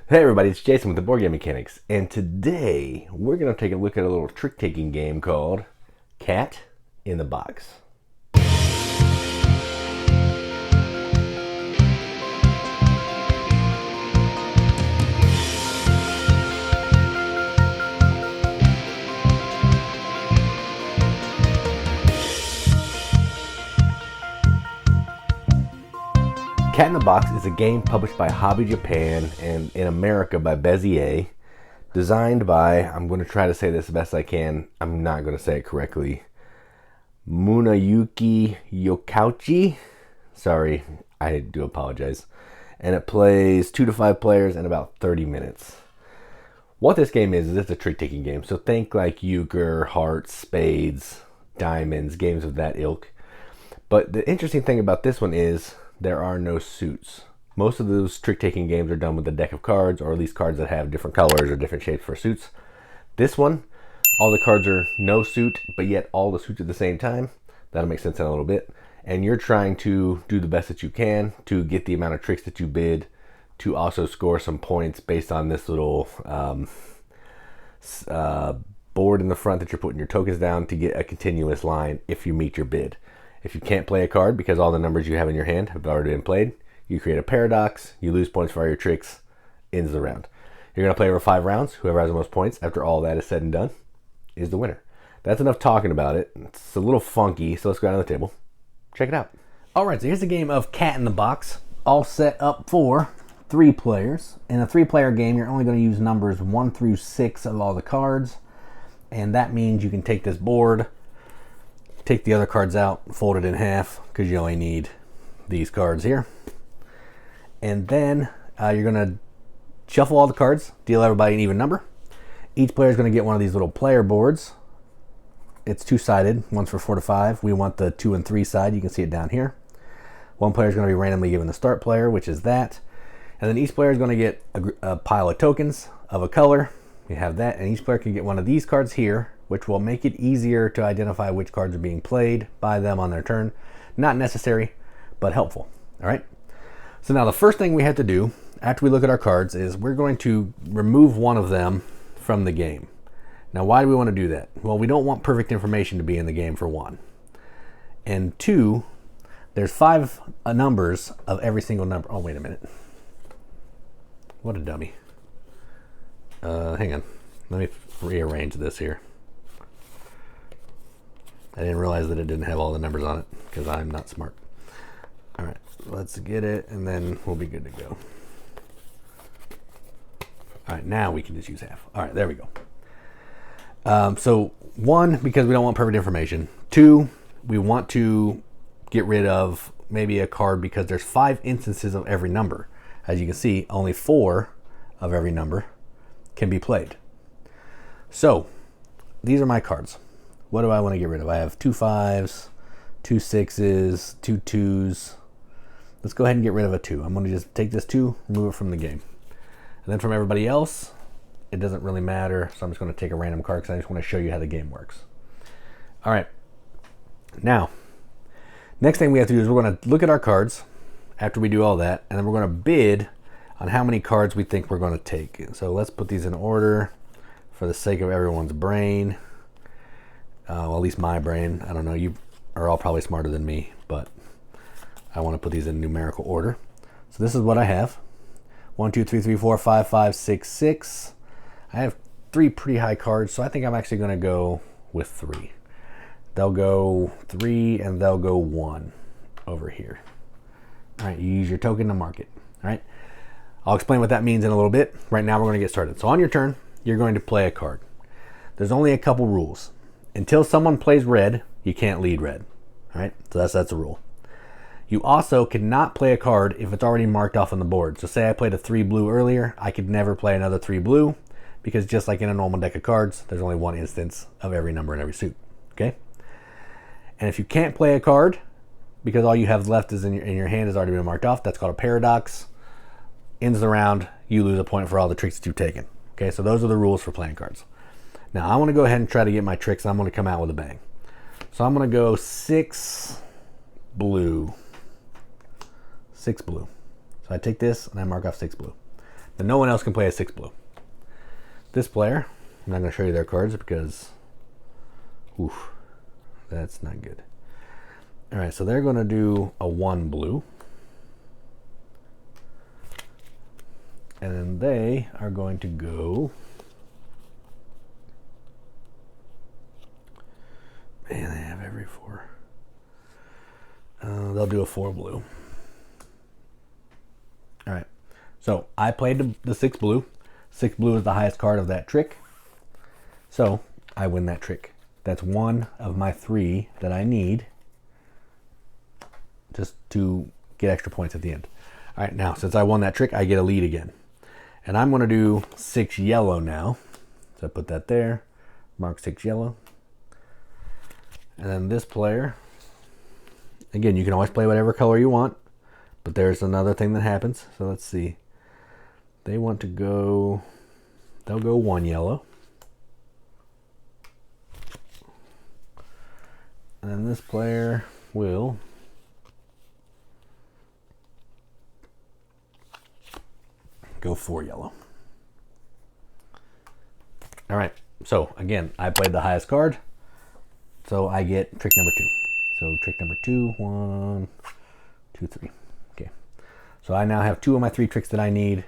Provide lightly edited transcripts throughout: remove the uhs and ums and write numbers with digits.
Hey everybody, it's Jason with the Boardgame Mechanics, and today we're going to take a look at a little trick-taking game called Cat in the Box. Cat in the Box is a game published by Hobby Japan and in America by Bezier, designed by, I'm going to try to say this the best I can, I'm not going to say it correctly, Munayuki Yokauchi. Sorry, I do apologize. And it plays 2 to 5 players in about 30 minutes. What this game is it's a trick-taking game. So think like euchre, hearts, spades, diamonds, games of that ilk. But the interesting thing about this one is there are no suits. Most of those trick-taking games are done with a deck of cards, or at least cards that have different colors or different shapes for suits. This one, all the cards are no suit, but yet all the suits at the same time. That'll make sense in a little bit. And you're trying to do the best that you can to get the amount of tricks that you bid, to also score some points based on this little board in the front that you're putting your tokens down to get a continuous line if you meet your bid. If you can't play a card because all the numbers you have in your hand have already been played, you create a paradox, you lose points for all your tricks, ends the round. You're going to play over 5 rounds. Whoever has the most points after all that is said and done is the winner. That's enough talking about it. It's a little funky, so let's go down to the table. Check it out. Alright, so here's a game of Cat in the Box, all set up for 3 players. In a 3-player game, you're only going to use numbers 1 through 6 of all the cards, and that means you can take this board, take the other cards out, fold it in half, because you only need these cards here. And then you're going to shuffle all the cards, deal everybody an even number. Each player is going to get one of these little player boards. It's 2-sided, one's for 4 to 5. We want the 2 and 3 side, you can see it down here. One player is going to be randomly given the start player, which is that. And then each player is going to get a pile of tokens of a color. We have that, and each player can get one of these cards here, which will make it easier to identify which cards are being played by them on their turn. Not necessary, but helpful. All right. So now the first thing we have to do after we look at our cards is we're going to remove one of them from the game. Now, why do we want to do that? Well, we don't want perfect information to be in the game, for one. And 2, there's 5 numbers of every single number. Oh, wait a minute. What a dummy. Hang on. Let me rearrange this here. I didn't realize that it didn't have all the numbers on it because I'm not smart. All right, let's get it, and then we'll be good to go. All right, now we can just use half. All right, there we go. So 1, because we don't want perfect information. 2, we want to get rid of maybe a card because there's 5 instances of every number. As you can see, only 4 of every number can be played. So these are my cards. What do I want to get rid of? I have 2 5s, 2 6s, 2 2s. Let's go ahead and get rid of a 2. I'm going to just take this 2, remove it from the game. And then from everybody else, it doesn't really matter. So I'm just going to take a random card because I just want to show you how the game works. All right. Now, next thing we have to do is we're going to look at our cards after we do all that. And then we're going to bid on how many cards we think we're going to take. So let's put these in order for the sake of everyone's brain. Well, at least my brain. I don't know. You are all probably smarter than me, but I want to put these in numerical order. So this is what I have. 1, 2, 3, 3, 4, 5, 5, 6, 6. I have 3 pretty high cards, so I think I'm actually going to go with 3. They'll go 3 and they'll go 1 over here. All right, you use your token to mark it. All right. I'll explain what that means in a little bit. Right now we're going to get started. So on your turn, you're going to play a card. There's only a couple rules. Until someone plays red, you can't lead red. All right, so that's a rule. You also cannot play a card if it's already marked off on the board. So say I played a 3 blue earlier, I could never play another 3 blue because just like in a normal deck of cards, there's only 1 instance of every number in every suit. Okay? And if you can't play a card because all you have left is in your hand has already been marked off, that's called a paradox. Ends the round, you lose a point for all the tricks that you've taken. Okay, so those are the rules for playing cards. Now I want to go ahead and try to get my tricks. I'm going to come out with a bang. So I'm going to go 6 blue. 6 blue. So I take this and I mark off 6 blue. then no one else can play a 6 blue. This player, I'm not going to show you their cards because, oof, that's not good. All right, so they're going to do a 1 blue. And then they are going to go, man, they have every 4. They'll do a 4 blue. All right, so I played the 6 blue. 6 blue is the highest card of that trick. So I win that trick. That's 1 of my 3 that I need just to get extra points at the end. All right, now since I won that trick, I get a lead again. And I'm going to do 6 yellow now. So I put that there, mark 6 yellow. And then this player, again, you can always play whatever color you want, but there's another thing that happens. So let's see. They want to go, they'll go 1 yellow. And then this player will go 4 yellow. All right, so again, I played the highest card, so I get trick number 2. So trick number 2, 1, 2, 3. Okay, so I now have 2 of my 3 tricks that I need,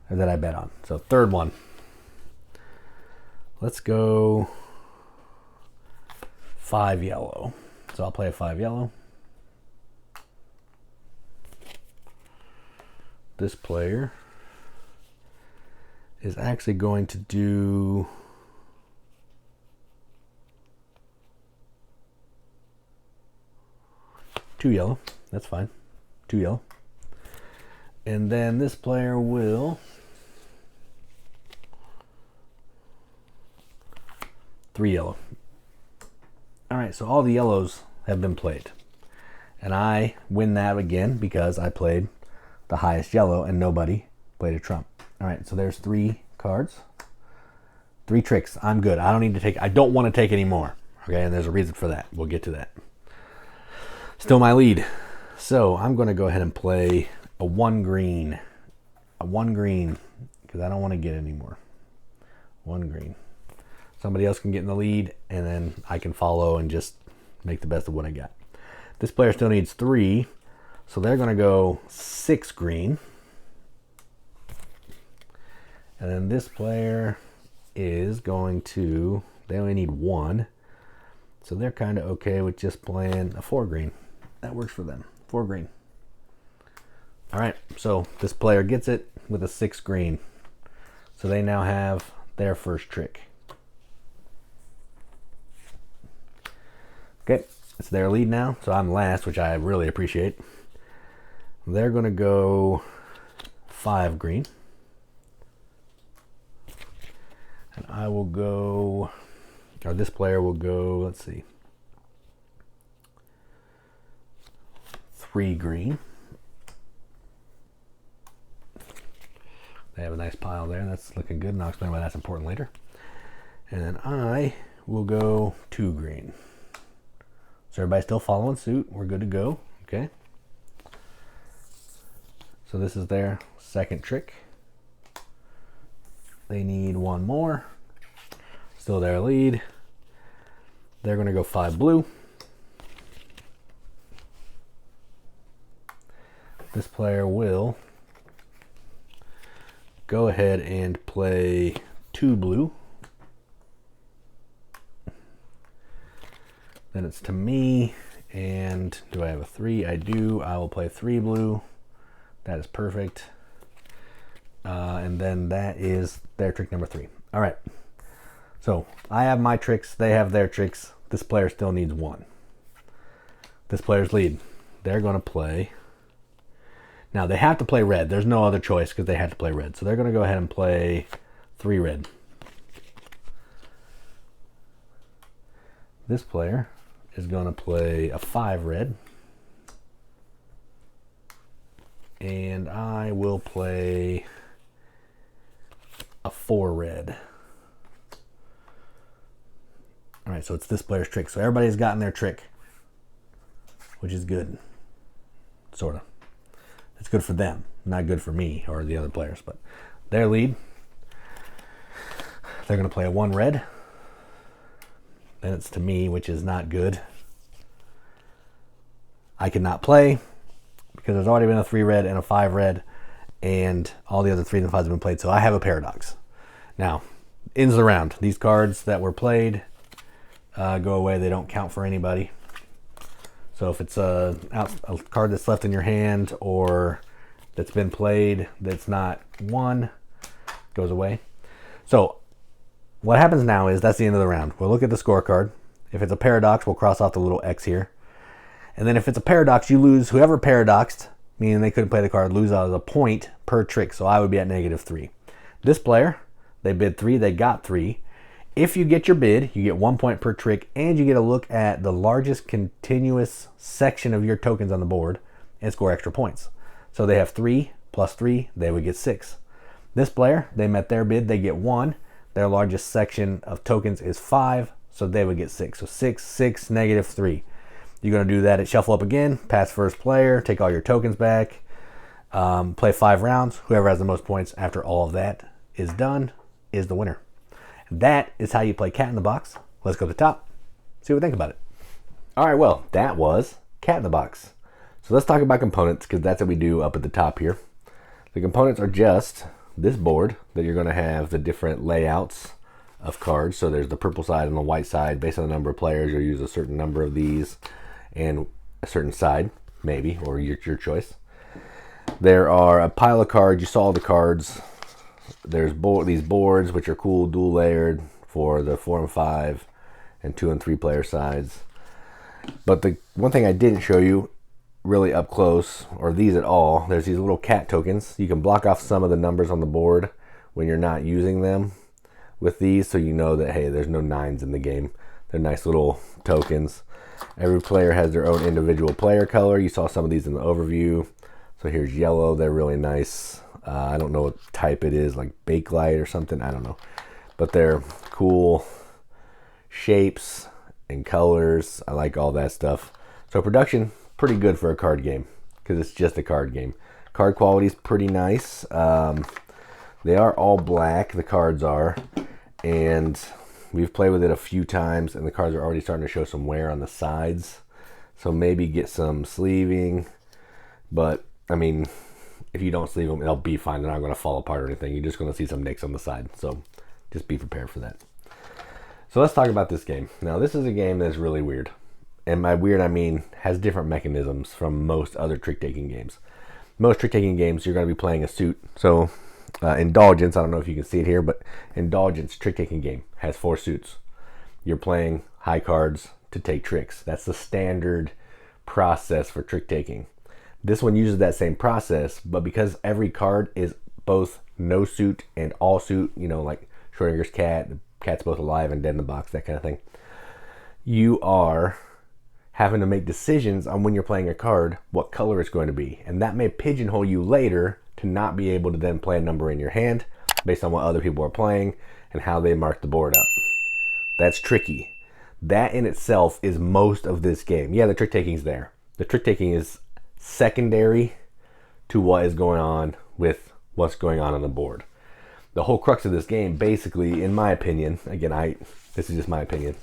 or that I bet on. So third one, let's go 5 yellow. So I'll play a 5 yellow. This player is actually going to do two yellow. That's fine. 2 yellow. And then this player will three yellow. All right, so all the yellows have been played. And I win that again because I played the highest yellow and nobody played a trump. All right, so there's 3 cards, 3 tricks. I'm good. I don't need to take, I don't want to take any more. Okay, and there's a reason for that. We'll get to that. Still my lead. So I'm going to go ahead and play a 1 green. A 1 green, because I don't want to get any more. 1 green. Somebody else can get in the lead, and then I can follow and just make the best of what I got. This player still needs 3, so they're going to go 6 green. And then this player is going to, they only need 1, so they're kind of okay with just playing a 4 green. That works for them. 4 green. All right, so this player gets it with a 6 green. So they now have their first trick. Okay, it's their lead now, so I'm last, which I really appreciate. They're going to go 5 green. And I will go, or this player will go, let's see, 3 green. They have a nice pile there. That's looking good, and I'll explain why that's important later. And then I will go 2 green. So everybody's still following suit. We're good to go. Okay. So this is their second trick. They need 1 more. Still their lead. They're going to go 5 blue. This player will go ahead and play 2 blue. Then it's to me, and do I have a 3? I do. I will play 3 blue. That is perfect. And then that is their trick number 3. All right. So I have my tricks. They have their tricks. This player still needs 1. This player's lead. They're going to play. Now they have to play red. There's no other choice because they have to play red. So they're going to go ahead and play 3 red. This player is going to play a 5 red. And I will play a 4 red. All right, so it's this player's trick. So everybody's gotten their trick, which is good, sort of. It's good for them, not good for me or the other players. But their lead, they're going to play a 1 red. Then it's to me, which is not good. I cannot play because there's already been a 3 red and a 5 red, and all the other 3s and 5s have been played. So I have a paradox. Now, ends of the round. These cards that were played go away. They don't count for anybody. So if it's a card that's left in your hand or that's been played that's not won, goes away. So what happens now is that's the end of the round. We'll look at the scorecard. If it's a paradox, we'll cross off the little X here. And then if it's a paradox, you lose. Whoever paradoxed, meaning they couldn't play the card, loses a point per trick. So I would be at -3. This player, they bid 3, they got 3. If you get your bid, you get 1 point per trick, and you get a look at the largest continuous section of your tokens on the board and score extra points. So they have 3 plus 3, they would get 6. This player, they met their bid, they get 1. Their largest section of tokens is 5, so they would get 6. So 6, 6, -3. You're going to do that at shuffle up again, pass first player, take all your tokens back, play 5 rounds. Whoever has the most points after all of that is done is the winner. That is how you play Cat in the Box. Let's go to the top, see what we think about it. All right, well, that was Cat in the Box. So let's talk about components, because that's what we do up at the top here. The components are just this board that you're going to have the different layouts of cards. So there's the purple side and the white side. Based on the number of players, you'll use a certain number of these and a certain side, maybe, or your choice. There are a pile of cards. You saw the cards. There's these boards, which are cool, dual layered for the 4 and 5 and 2 and 3 player sides. But the one thing I didn't show you really up close, or these at all, there's these little cat tokens. You can block off some of the numbers on the board when you're not using them with these, so you know that, hey, there's no 9s in the game. They're nice little tokens. Every player has their own individual player color. You saw some of these in the overview. So here's yellow. They're really nice. I don't know what type it is, like Bakelite or something. I don't know. But they're cool shapes and colors. I like all that stuff. So production, pretty good for a card game because it's just a card game. Card quality is pretty nice. They are all black, the cards are. And we've played with it a few times, and the cards are already starting to show some wear on the sides. So maybe get some sleeving. But, I mean, if you don't sleeve them, they'll be fine. They're not going to fall apart or anything. You're just going to see some nicks on the side. So just be prepared for that. So let's talk about this game. Now, this is a game that's really weird. And by weird, I mean has different mechanisms from most other trick-taking games. Most trick-taking games, you're going to be playing a suit. So Indulgence, I don't know if you can see it here, but Indulgence trick-taking game has 4 suits. You're playing high cards to take tricks. That's the standard process for trick-taking. This one uses that same process, but because every card is both no suit and all suit, you know, like Schrodinger's cat, the cat's both alive and dead in the box, that kind of thing, you are having to make decisions on when you're playing a card, what color it's going to be. And that may pigeonhole you later to not be able to then play a number in your hand based on what other people are playing and how they mark the board up. That's tricky. That in itself is most of this game. Yeah, the trick taking's there. The trick taking is secondary to what is going on with what's going on the board. The whole crux of this game, basically, in my opinion, again, this is just my opinion,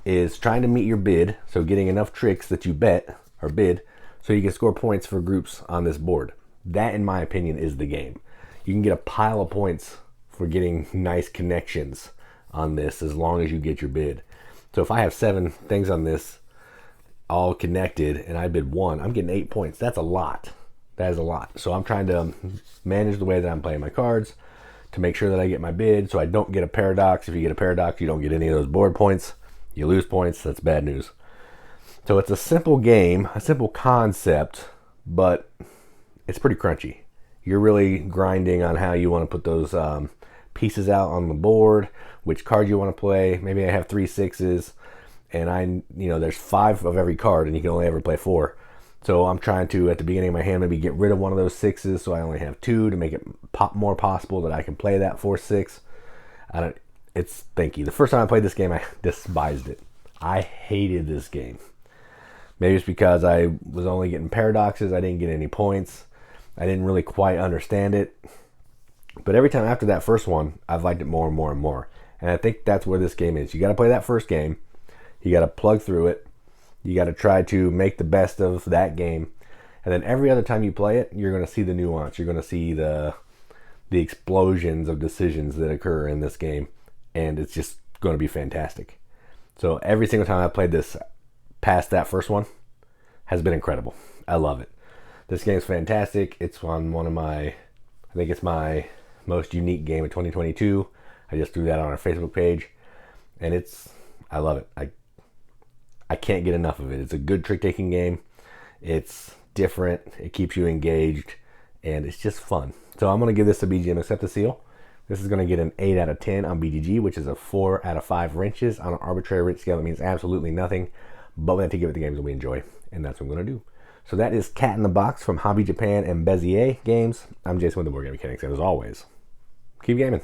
is trying to meet your bid, so getting enough tricks that you bet or bid so you can score points for groups on this board. That, in my opinion, is the game. You can get a pile of points for getting nice connections on this as long as you get your bid. So if I have 7 things on this all connected and I bid 1, I'm getting 8 points. That's a lot. That is a lot. So I'm trying to manage the way that I'm playing my cards to make sure that I get my bid so I don't get a paradox. If you get a paradox, you don't get any of those board points. You lose points. That's bad news. So it's a simple game, a simple concept, but it's pretty crunchy. You're really grinding on how you want to put those pieces out on the board, which card you want to play. Maybe I have 3 6s, and there's 5 of every card, and you can only ever play 4. So I'm trying to, at the beginning of my hand, maybe get rid of one of those 6s, so I only have 2 to make it more possible that I can play that 4-6. It's thinky. The first time I played this game, I despised it. I hated this game. Maybe it's because I was only getting paradoxes. I didn't get any points. I didn't really quite understand it. But every time after that first one, I've liked it more and more and more. And I think that's where this game is. You got to play that first game. You got to plug through it. You got to try to make the best of that game. And then every other time you play it, you're going to see the nuance. You're going to see the explosions of decisions that occur in this game. And it's just going to be fantastic. So every single time I played this past that first one has been incredible. I love it. This game's fantastic. It's on one of my, I think it's my most unique game of 2022. I just threw that on our Facebook page. And I love it. I can't get enough of it. It's a good trick-taking game. It's different. It keeps you engaged. And it's just fun. So I'm going to give this a BGM Accept the Seal. This is going to get an 8 out of 10 on BGG, which is a 4 out of 5 wrenches. On an arbitrary wrench scale, it means absolutely nothing. But we have to give it the games that we enjoy. And that's what I'm going to do. So that is Cat in the Box from Hobby Japan and Bezier Games. I'm Jason with the Boardgame Mechanics. And as always, keep gaming.